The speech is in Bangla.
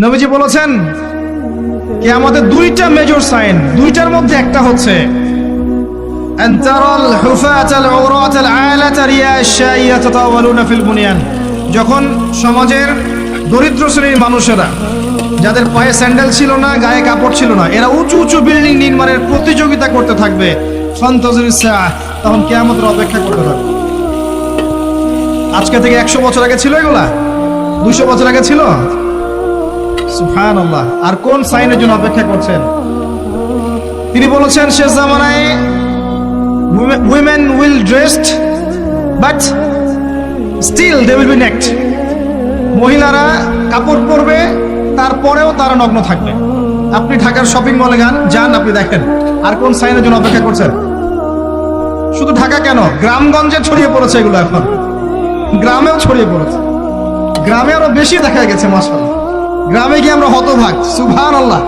নবীজি বলেছেন কিয়ামতের দুইটা মেজর সাইন, দুইটার মধ্যে একটা হচ্ছে أن ترى الحفاة العراة العالة رياء الشاء يتطاولون في البنيان। যখন সমাজের দরিদ্র শ্রেণীর মানুষেরা, যাদের পায়ে স্যান্ডেল ছিল না, গায়ে কাপড় ছিল না, এরা উঁচু উঁচু বিল্ডিং নির্মাণের প্রতিযোগিতা করতে থাকবে, ফান্তাজির সাআহ, তখন কিয়ামতের অপেক্ষা করতে থাকবে। আজকে থেকে 100 বছর আগে ছিল এগুলা? 200 বছর আগে ছিল? সুবহানাল্লাহ। আর কোন সাইনের জন্য অপেক্ষা করছেন? তিনি বলেছেন শেষ জামানায় women will dressed but still they will be naked। মহিলারা কাপড় পরবে, তারপরেও তারা নগ্ন থাকবে। আপনি ঢাকার শপিং মলে যান, আপনি দেখেন। আর কোন সাইনের জন্য অপেক্ষা করছেন? শুধু ঢাকা কেন, গ্রামগঞ্জে ছড়িয়ে পড়েছে এগুলো, এখন গ্রামেও ছড়িয়ে পড়েছে। গ্রামে আরো বেশি দেখা গেছে মাশাআল্লাহ। গ্রামে গিয়ে আমরা হতভাগ, সুবহানাল্লাহ।